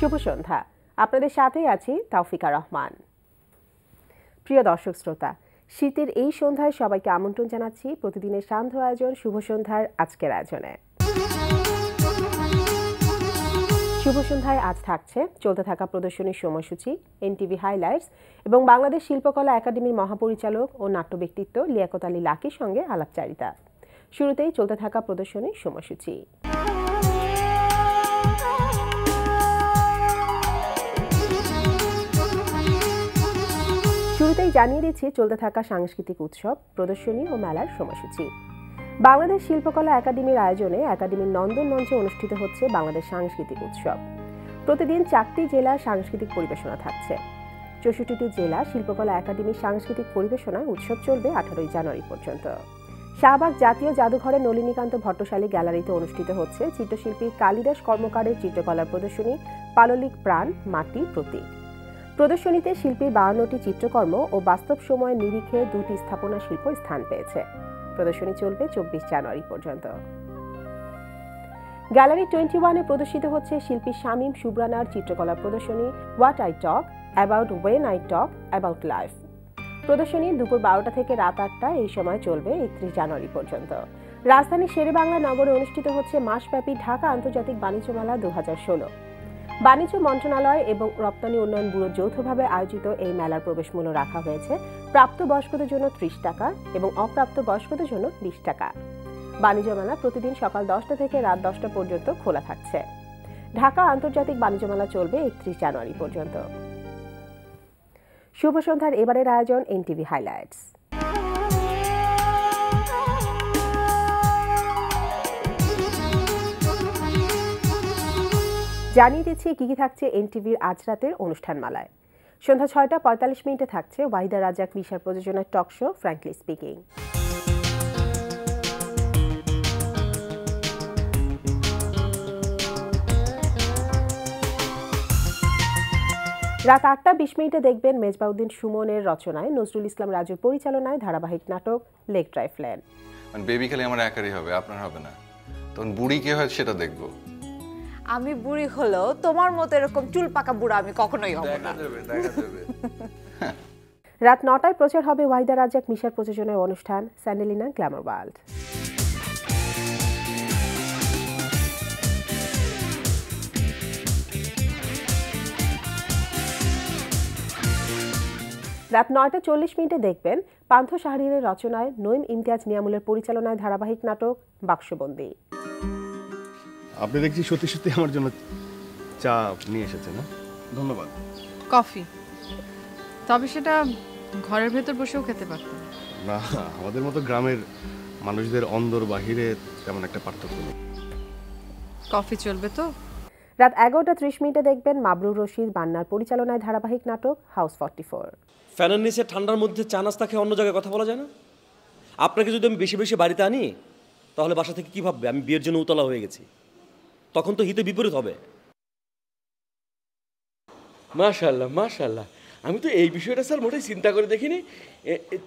শুভ সন্ধ্যা। আপনাদের সাথেই আছি তাওফিকা রহমান। প্রিয় দর্শক শ্রোতা, শীতের এই সন্ধ্যায় সবাইকে আমন্ত্রণ জানাচ্ছি প্রতিদিনের সান্ধ্য আয়োজন শুভ সন্ধ্যার আজকের আয়োজনে। শুভ সন্ধ্যায় আজ থাকছে চলতে থাকা প্রদর্শনীর সময়সূচি, এনটিভি হাইলাইটস এবং বাংলাদেশ শিল্পকলা একাডেমির মহাপরিচালক ও নাট্য ব্যক্তিত্ব লিয়াকত আলী লাকির সঙ্গে আলাপচারিতা। শুরুতেই চলতে থাকা প্রদর্শনীর সময়সূচি। শুরুতেই জানিয়ে দিচ্ছি চলতে থাকা সাংস্কৃতিক উৎসব, প্রদর্শনী ও মেলার সময়সূচি। বাংলাদেশ শিল্পকলা একাডেমির আয়োজনে একাডেমির নন্দন মঞ্চে অনুষ্ঠিত হচ্ছে বাংলাদেশ সাংস্কৃতিক উৎসব। প্রতিদিন 4টি জেলার সাংস্কৃতিক পরিবেশনা থাকছে। 64টি জেলা শিল্পকলা একাডেমির সাংস্কৃতিক পরিবেশনায় উৎসব চলবে 18 জানুয়ারি পর্যন্ত। শাহবাগ জাতীয় জাদুঘরে নলিনীকান্ত ভট্টশালী গ্যালারিতে অনুষ্ঠিত হচ্ছে চিত্রশিল্পী কালিদাস কর্মকারের চিত্রকলার প্রদর্শনী পাললিক প্রাণ মাটি প্রতীক। প্রদর্শনীতে শিল্পীর 52টি চিত্রকর্ম ও বাস্তব সময়ের নিরিখে 2টি স্থাপনা শিল্প স্থান পেয়েছে। প্রদর্শনী চলবে 24 জানুয়ারি পর্যন্ত। গ্যালারি 21-এ প্রদর্শিত হচ্ছে শিল্পী শামীম সুবরানার চিত্রকলা প্রদর্শনী what I talk about when I talk about life. প্রদর্শনী দুপুর 12টা থেকে রাত 8টা এই সময় চলবে 31 জানুয়ারি পর্যন্ত। রাজধানীর শেরেবাংলা নগরে অনুষ্ঠিত হচ্ছে মাসব্যাপী ঢাকা আন্তর্জাতিক বাণিজ্য মেলা 2016। বাণিজ্য মন্ত্রণালয় এবং রপ্তানি উন্নয়ন ব্যুরো যৌথভাবে আয়োজিত এই মেলার প্রবেশ মূল্য রাখা হয়েছে প্রাপ্তবয়স্কদের জন্য 30 টাকা এবং অপ্রাপ্তবয়স্কদের জন্য 20 টাকা। বাণিজ্য মেলা প্রতিদিন সকাল 10টা থেকে রাত 10টা পর্যন্ত খোলা থাকছে। ঢাকা আন্তর্জাতিক বাণিজ্য মেলা চলবে 31 জানুয়ারি পর্যন্ত। শুভ সন্ধ্যার এবারের আয়োজন এনটিভি হাইলাইটস। জানিয়ে দিচ্ছি কি কি থাকছে এনটিভির আজ রাতের অনুষ্ঠানমালায়। সন্ধ্যা 6টা 45 মিনিটে থাকছে ওয়াহিদা রাজ্জাক মিশার প্রযোজনার টক শো ফ্র্যাঙ্কলি স্পিকিং। রাত 8টা 20 মিনিটে দেখবেন মেজবাউদ্দিন সুমনের রচনায় নজরুল ইসলাম রাজুর পরিচালনায় ধারাবাহিক নাটক লেক ড্রাইভ ল্যান। বেবি খালি আমার একারই হবে, আপনার হবে না। তখন বুড়ি কে হয় সেটা দেখবো। আমি বুড়ি হলো তোমার মতো এরকম চুল পাকা বুড়া আমি কখনোই হব না। রাত 9টায় প্রচার হবে ওয়াহিদা রাজ্জাক মিশার প্রযোজনার অনুষ্ঠান স্যান্ডেলিনা গ্ল্যামার ওয়ার্ল্ড। রাত 9টা 40 মিনিটে দেখবেন পান্থ শাহরিয়ারের রচনায় নঈম ইমতিয়াজ নিয়ামুলের পরিচালনায় ধারাবাহিক নাটক বাক্সবন্দী। আপনি দেখছি সত্যি সত্যি আমার জন্য চা নিয়ে এসেছেন। না ধন্যবাদ। কফি, তবে সেটা ঘরের ভেতর বসেও খেতে পারতেন। না, আমাদের মতো গ্রামের মানুষদের অন্দর বাহিরে তেমন একটা পার্থক্য নেই। কফি চলবে তো? রাত 11টা 30 মিনিটে দেখবেন মাবরুর রশিদ বান্নার পরিচালনায় ধারাবাহিক নাটক হাউস 44। ফ্যানের নিচে ঠান্ডার মধ্যে চা নাস্তা খেয়ে অন্য জায়গায় কথা বলা যায় না? আপনাকে যদি আমি বেশি বেশি বাড়িতে আনি তাহলে বাসা থেকে কী ভাববে আমি বিয়ের জন্য উতলা হয়ে গেছি? তখন তো হিতে বিপরীত হবে। মাশাআল্লাহ মাশাআল্লাহ, আমি তো এই বিষয়টা স্যার মোটেই চিন্তা করে দেখিনি।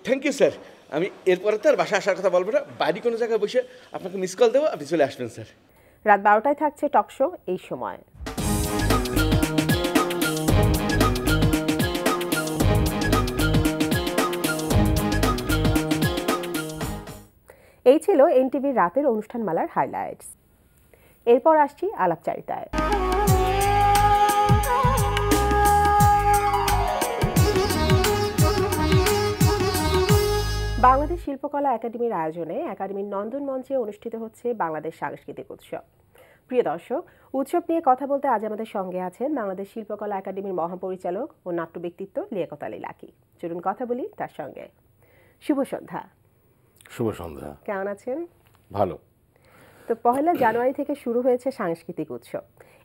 Thank you sir. আমি এরপরে তো আর বাসা আসার কথা বলবো না, বাড়ি কোনো জায়গায় বসে আপনাকে মিস কল দেবো, আপনি চলে আসবেন স্যার। রাত 12টায় থাকছে টক শো এই সময়। এই ছিল এনটিভির রাতের অনুষ্ঠানমালার হাইলাইটস। এরপর আসছি আলাপচারিতায়। বাংলাদেশ শিল্পকলা একাডেমির আয়োজনে একাডেমির নন্দন মঞ্চে অনুষ্ঠিত হচ্ছে বাংলাদেশ সাংস্কৃতিক উৎসব। প্রিয় দর্শক, উৎসব নিয়ে কথা বলতে আজ আমাদের সঙ্গে আছেন বাংলাদেশ শিল্পকলা একাডেমির মহাপরিচালক ও নাট্য ব্যক্তিত্ব লিয়াকত আলী লাকি। চলুন কথা বলি তার সঙ্গে। শুভ সন্ধ্যা। শুভ সন্ধ্যা। কেমন আছেন? ভালো। তো 1 জানুয়ারি থেকে শুরু হয়েছে সাংস্কৃতিক উৎসব।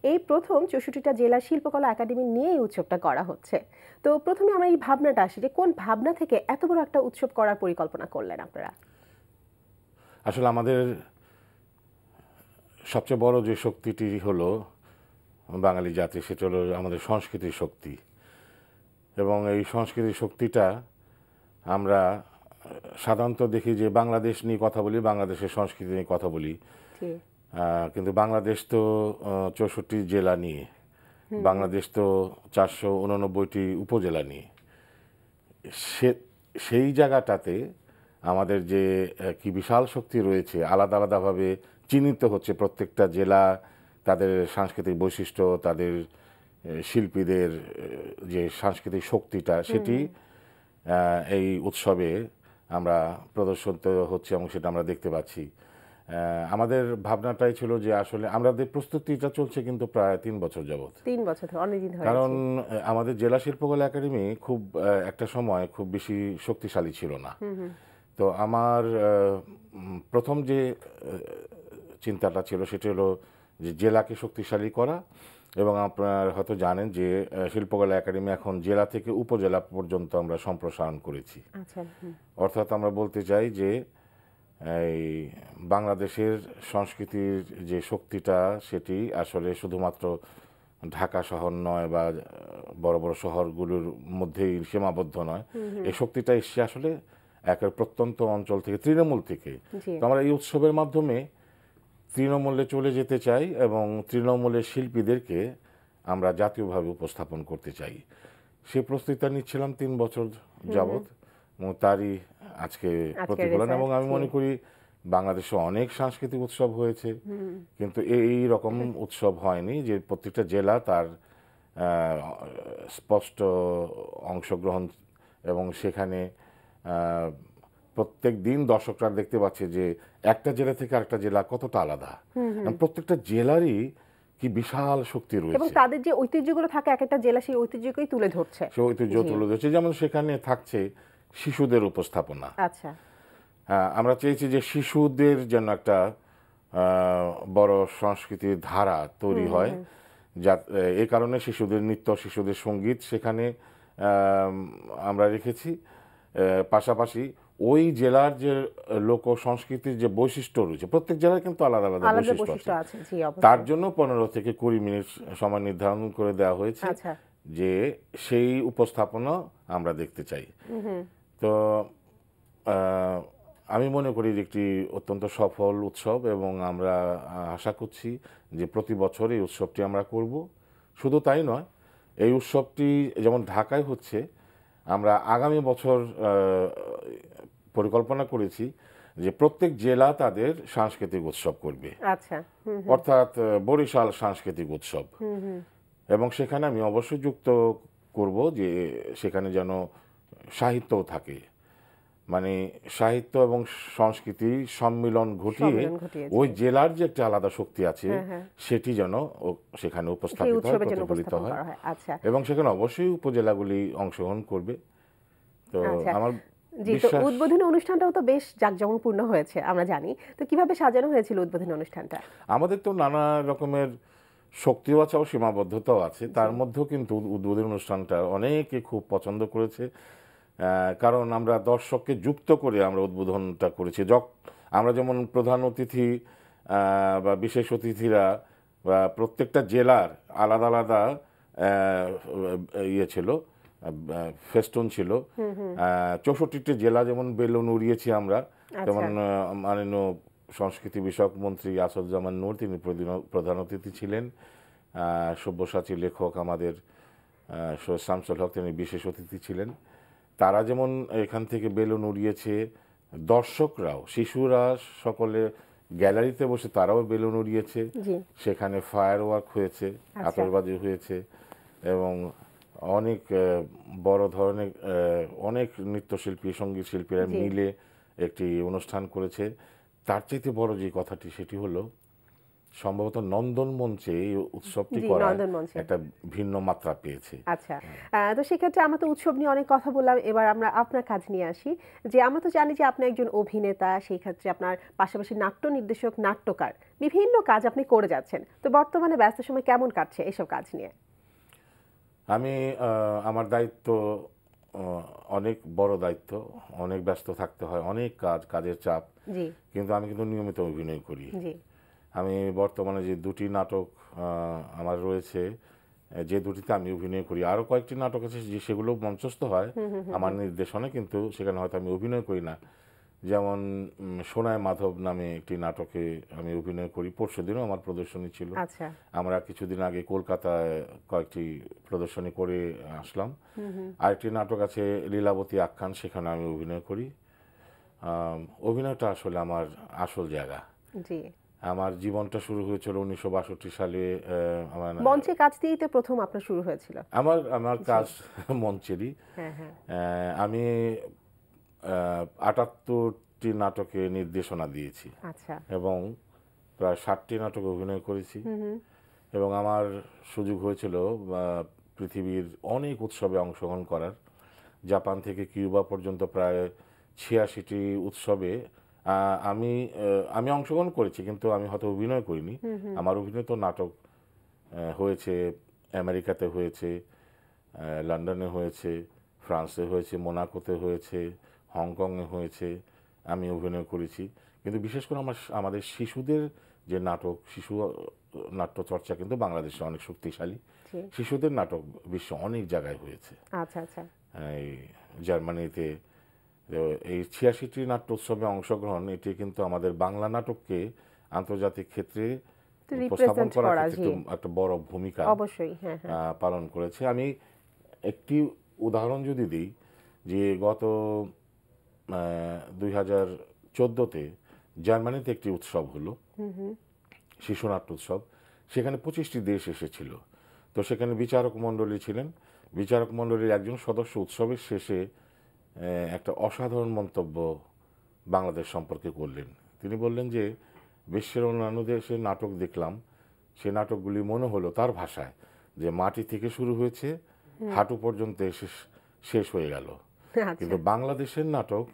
এই প্রথম 64টা জেলা শিল্পকলা একাডেমি নিয়ে এই উৎসবটা করা হচ্ছে। তো প্রথমে আমরা এই ভাবনাটা আসি যে কোন ভাবনা থেকে এত বড় একটা উৎসব করার পরিকল্পনা করলেন আপনারা? আসলে আমাদের সবচেয়ে বড় যে শক্তিটি হলো বাঙালি জাতি, সেটা হলো আমাদের সংস্কৃতির শক্তি। এবং এই সংস্কৃতির শক্তিটা আমরা সাধারণত দেখি যে বাংলাদেশ নিয়ে কথা বলি, বাংলাদেশের সংস্কৃতি নিয়ে কথা বলি, কিন্তু বাংলাদেশ তো 64 জেলা নিয়ে, বাংলাদেশ তো 489টি উপজেলা নিয়ে, সেই জায়গাটাতে আমাদের যে কি বিশাল শক্তি রয়েছে, আলাদা আলাদাভাবে চিহ্নিত হচ্ছে প্রত্যেকটা জেলা, তাদের সাংস্কৃতিক বৈশিষ্ট্য, তাদের শিল্পীদের যে সাংস্কৃতিক শক্তিটা, সেটি এই উৎসবে আমরা প্রদর্শিত হচ্ছে এবং সেটা আমরা দেখতে পাচ্ছি। আমাদের ভাবনাটাই ছিল যে আসলে আমাদের প্রস্তুতিটা চলছে কিন্তু প্রায় 3 বছর যাবত। 3 বছর ধরে, অনেকদিন ধরে। কারণ আমাদের জেলা শিল্পকলা একাডেমি খুব একটা সময় খুব বেশি শক্তিশালী ছিল না। তো আমার প্রথম যে চিন্তাটা ছিল সেটা হলো যে জেলাকে শক্তিশালী করা, এবং আপনার হয়তো জানেন যে শিল্পকলা একাডেমি এখন জেলা থেকে উপজেলা পর্যন্ত আমরা সম্প্রসারণ করেছি। আচ্ছা। অর্থাৎ আমরা বলতে চাই যে এই বাংলাদেশের সংস্কৃতির যে শক্তিটা সেটি আসলে শুধুমাত্র ঢাকা শহর নয় বা বড় বড় শহরগুলোর মধ্যেই সীমাবদ্ধ নয়, এই শক্তিটা এসছে আসলে একের প্রত্যন্ত অঞ্চল থেকে, তৃণমূল থেকে। তো আমরা এই উৎসবের মাধ্যমে তৃণমূলে চলে যেতে চাই এবং তৃণমূলের শিল্পীদেরকে আমরা জাতীয়ভাবে উপস্থাপন করতে চাই। সেই প্রস্তুতিটা নিচ্ছিলাম 3 বছর যাবত, এবং তারই আজকে প্রতিফলন। এবং আমি মনে করি বাংলাদেশে অনেক সাংস্কৃতিক উৎসব হয়েছে, কিন্তু এই রকম উৎসব হয়নি যে প্রত্যেকটা জেলা তার স্পষ্ট অংশগ্রহণ, এবং সেখানে প্রত্যেক দিন দর্শকরা দেখতে পাচ্ছে যে একটা জেলা থেকে আরেকটা জেলা কতটা আলাদা, প্রত্যেকটা জেলারই কি বিশাল শক্তি রয়েছে, এবং তাদের যে ঐতিহ্যগুলো থাকে এক একটা জেলা সেই ঐতিহ্যকেই তুলে ধরছে। সেই ঐতিহ্য তুলে ধরছে। যেমন সেখানে থাকছে শিশুদের উপস্থাপনা। আচ্ছা। আমরা চেয়েছি যে শিশুদের যেন একটা বড় সংস্কৃতির ধারা তৈরি হয়, যা এই কারণে শিশুদের নৃত্য, শিশুদের সঙ্গীত সেখানে আমরা রেখেছি। পাশাপাশি ওই জেলার যে লোক সংস্কৃতির যে বৈশিষ্ট্য রয়েছে, প্রত্যেক জেলার কিন্তু আলাদা আলাদা বৈশিষ্ট্য আছে, তার জন্য 15 থেকে 20 মিনিট সময় নির্ধারণ করে দেওয়া হয়েছে যে সেই উপস্থাপনা আমরা দেখতে চাই। তো আমি মনে করি যে একটি অত্যন্ত সফল উৎসব, এবং আমরা আশা করছি যে প্রতি বছর এই উৎসবটি আমরা করব। শুধু তাই নয়, এই উৎসবটি যেমন ঢাকায় হচ্ছে, আমরা আগামী বছর পরিকল্পনা করেছি যে প্রত্যেক জেলা তাদের সাংস্কৃতিক উৎসব করবে। আচ্ছা। অর্থাৎ বরিশাল সাংস্কৃতিক উৎসব, এবং সেখানে আমি অবশ্যই যুক্ত করব যে সেখানে যেন সাহিত্যও থাকে, মানে সাহিত্য এবং সংস্কৃতি সম্মিলন ঘটিয়ে ওই জেলার যে একটা আলাদা শক্তি আছে সেটি যেন সেখানে উপস্থাপিত হয়, প্রতিফলিত হয়, এবং সেখানে অবশ্যই উপজেলাগুলি অংশগ্রহণ করবে। তো আমার উদ্বোধনী অনুষ্ঠানটাও তো বেশ জাঁকজমকপূর্ণ হয়েছে আমরা জানি, তো কিভাবে সাজানো হয়েছিল উদ্বোধনী অনুষ্ঠানটা? আমাদের তো নানা রকমের শক্তিও আছে ও সীমাবদ্ধতাও আছে, তার মধ্যেও কিন্তু উদ্বোধনী অনুষ্ঠানটা অনেকে খুব পছন্দ করেছে, কারণ আমরা দর্শককে যুক্ত করে আমরা উদ্বোধনটা করেছি। আমরা যেমন প্রধান অতিথি বা বিশেষ অতিথিরা বা প্রত্যেকটা জেলার আলাদা আলাদা ইয়ে ছিল, ফেস্টুন ছিল। 64টি জেলা যেমন বেলুন উড়িয়েছি আমরা, যেমন মাননীয় সংস্কৃতি বিষয়ক মন্ত্রী আসাদুজ্জামান নূর তিনি প্রধান অতিথি ছিলেন, সব্যসাচী লেখক আমাদের সৈয়দ শামসুল হক তিনি বিশেষ অতিথি ছিলেন। তারা যেমন এখান থেকে বেলুন উড়িয়েছে, দর্শকরাও, শিশুরা সকলে গ্যালারিতে বসে তারাও বেলুন উড়িয়েছে, সেখানে ফায়ার ওয়ার্ক হয়েছে, আতশবাজি হয়েছে, এবং অনেক বড় ধরনের অনেক নৃত্যশিল্পী, সঙ্গীত শিল্পীরা মিলে একটি অনুষ্ঠান করেছে। তার চাইতে বড় যে কথাটি সেটি হলো সম্ভবত নন্দন মঞ্চে এই উৎসবটি করা একটা ভিন্ন মাত্রা পেয়েছে। আচ্ছা, তো সেক্ষেত্রে আমরা তো উৎসব নিয়ে অনেক কথা বললাম, এবার আমরা আপনার কাজ নিয়ে আসি। যে আমরা তো জানি যে আপনি একজন অভিনেতা, সেই ক্ষেত্রে আপনার পাশাপাশি নাট্য নির্দেশক, নাট্যকার, বিভিন্ন কাজ আপনি করে যাচ্ছেন। তো বর্তমানে ব্যস্ত সময় কেমন কাটছে এইসব কাজ নিয়ে? আমি আমার দায়িত্ব অনেক বড় দায়িত্ব, অনেক ব্যস্ত থাকতে হয়, অনেক কাজের চাপ, কিন্তু আমি কিন্তু নিয়মিত অভিনয় করি। আমি বর্তমানে যে 2টি নাটক আমার রয়েছে, যে 2টিতে আমি অভিনয় করি, আরও কয়েকটি নাটক আছে যে সেগুলো মঞ্চস্থ হয় আমার নির্দেশনে, কিন্তু সেখানে হয়তো আমি অভিনয় করি না। যেমন সোনায় মাধব নামে একটি নাটকে আমি অভিনয় করি, পরশুদিনও আমার প্রদর্শনী ছিল। আচ্ছা, আমরা কিছুদিন আগে কলকাতায় কয়েকটি প্রদর্শনী করে আসলাম। আরেকটি নাটক আছে লীলাবতী আখ্যান, সেখানে আমি অভিনয় করি। অভিনয়টা আসলে আমার আসল জায়গা। জি। আমার জীবনটা শুরু হয়েছিল 1962 সালে। আমার মঞ্চে কাজ দিয়েই তো প্রথম আপনার শুরু হয়েছিল। আমার কাজ মঞ্চেরই। হ্যাঁ, হ্যাঁ। আমি 78টি নাটকে নির্দেশনা দিয়েছি আচ্ছা। এবং প্রায় 60টি নাটকে অভিনয় করেছি। এবং আমার সুযোগ হয়েছিল পৃথিবীর অনেক উৎসবে অংশগ্রহণ করার। জাপান থেকে কিউবা পর্যন্ত প্রায় 86টি উৎসবে আমি অংশগ্রহণ করেছি, কিন্তু আমি হয়তো অভিনয় করিনি। আমার অভিনীত নাটক হয়েছে আমেরিকাতে, হয়েছে লন্ডনে, হয়েছে ফ্রান্সে, হয়েছে মোনাকোতে, হয়েছে হংকংয়ে, হয়েছে। আমি অভিনয় করেছি। কিন্তু বিশেষ করে আমাদের শিশুদের যে নাটক, শিশু নাট্য চর্চা কিন্তু বাংলাদেশে অনেক শক্তিশালী। শিশুদের নাটক বিশ্বে অনেক জায়গায় হয়েছে। আচ্ছা, আচ্ছা। এই জার্মানিতে এই 86টি নাট্য উৎসবে অংশগ্রহণ, এটি কিন্তু আমাদের বাংলা নাটককে আন্তর্জাতিক ক্ষেত্রে উপস্থাপন করার ক্ষেত্রে একটা বড় ভূমিকা অবশ্যই পালন করেছে। আমি একটি উদাহরণ যদি দিই, যে গত 2014-তে জার্মানিতে একটি উৎসব হলো, শিশু নাট্য উৎসব। সেখানে 25টি দেশ এসেছিল। তো সেখানে বিচারক মণ্ডলী ছিলেন। বিচারক মণ্ডলীর একজন সদস্য উৎসবের শেষে একটা অসাধারণ মন্তব্য বাংলাদেশ সম্পর্কে করলেন। তিনি বললেন যে বিশ্বের অন্যান্য দেশে নাটক দেখলাম, সে নাটকগুলি মনে হলো তার ভাষায় যে মাটি থেকে শুরু হয়েছে, হাঁটু পর্যন্ত এসে শেষ হয়ে গেল। কিন্তু বাংলাদেশের নাটক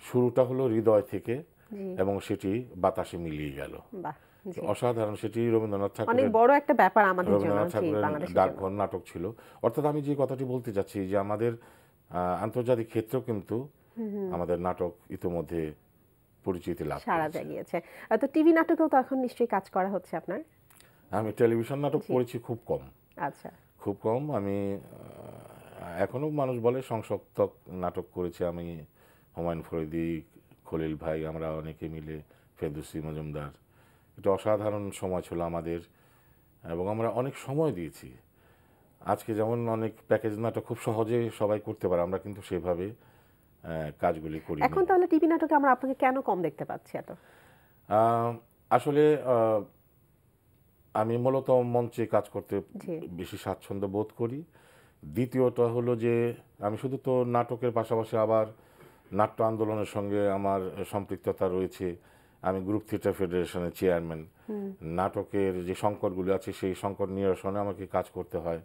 শুরুটা হলো হৃদয় থেকে এবং সেটি বাতাসে মিলিয়ে গেল। অসাধারণ। সেটি রবীন্দ্রনাথ ঠাকুরের অনেক বড় একটা ব্যাপার আমাদের জন্য। রবীন্দ্রনাথ ঠাকুরের ডাকঘর নাটক ছিল। অর্থাৎ আমি যে কথাটি বলতে চাচ্ছি যে আমাদের আন্তর্জাতিক ক্ষেত্রেও কিন্তু আমাদের নাটক ইতিমধ্যে পরিচিতি লাভ সারা জাগিয়েছে। তো টিভি নাটকেও তো এখন নিশ্চয়ই কাজ করা হচ্ছে আপনার? আমি টেলিভিশন নাটক করেছি খুব কম। আচ্ছা, খুব কম। আমি এখনো মানুষ বলে সংসপ্তক নাটক করেছি আমি, হুমায়ুন ফরিদি, খলিল ভাই, আমরা অনেকে মিলে, ফেরদৌসী মজুমদার। এটা অসাধারণ সময় ছিল আমাদের এবং আমরা অনেক সময় দিয়েছি। আজকে যেমন অনেক প্যাকেজ নাটক খুব সহজে সবাই করতে পারে, আমরা কিন্তু সেভাবে কাজগুলি করি। এখন তাহলে টিভি নাটকে আমরা আপনাকে কেন কম দেখতে পাচ্ছি এত? আসলে আমি মূলত মঞ্চে কাজ করতে বেশি স্বাচ্ছন্দ্য বোধ করি। দ্বিতীয়টা হলো যে আমি শুধু তো নাটকের পাশাপাশি আবার নাট্য আন্দোলনের সঙ্গে আমার সম্পৃক্ততা রয়েছে। আমি গ্রুপ থিয়েটার ফেডারেশনের চেয়ারম্যান। নাটকের যে সংকটগুলি আছে সেই সংকট নিরসনে আমাকে কাজ করতে হয়।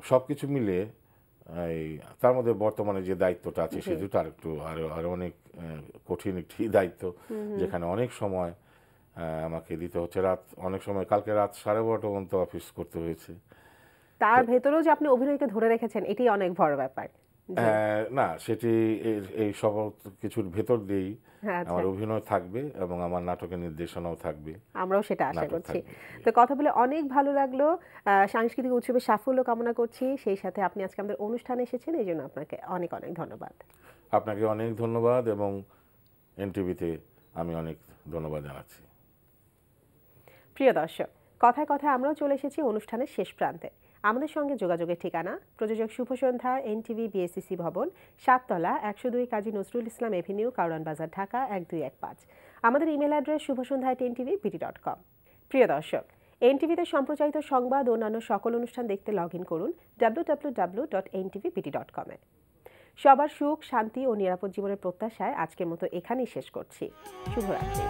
সব কিছু মিলে তার মধ্যে বর্তমানে যে দায়িত্বটা আছে সেটা আরো অনেক কঠিন একটি দায়িত্ব, যেখানে অনেক সময় আমাকে দিতে হচ্ছে। অনেক সময় কালকে রাত 12:30 পর্যন্ত অফিস করতে হয়েছে। তার ভেতরেও যে আপনি অভিনয়কে ধরে রেখেছেন, এটি অনেক বড় ব্যাপার। না, সেটি এই সব কিছুর ভেতর দিয়েই আমার অভিনয় থাকবে এবং আমার নাটকের নির্দেশনাও থাকবে। আমরাও সেটা আশা করছি। তো কথা বলে অনেক ভালো লাগলো। সাংস্কৃতিক উৎসবের সাফল্য কামনা করছি। সেই সাথে আপনি আজকে আমাদের অনুষ্ঠানে এসেছেন, এই জন্য আপনাকে অনেক অনেক ধন্যবাদ। আপনাকে অনেক ধন্যবাদ এবং এনটিভিতে আমি অনেক ধন্যবাদ জানাচ্ছি। প্রিয় দর্শক, কথায় কথায় আমরাও চলে এসেছি অনুষ্ঠানের শেষ প্রান্তে। আমাদের সঙ্গে যোগাযোগের ঠিকানা প্রযোজক শুভ সন্ধ্যা, এনটিভি বিএসসিসি ভবন, 7 তলা, 102 কাজী নজরুল ইসলাম এভিনিউ, কাউরান বাজার, ঢাকা 1215। আমাদের ইমেল অ্যাড্রেস shubhosandha@ntv.com। প্রিয় দর্শক, এনটিভিতে সম্প্রচারিত সংবাদ ও অন্যান্য সকল অনুষ্ঠান দেখতে লগ ইন করুন www.ntvpt.com এ। সবার সুখ, শান্তি ও নিরাপদ জীবনের প্রত্যাশায় আজকের মতো এখানেই শেষ করছি। শুভরাত্রি।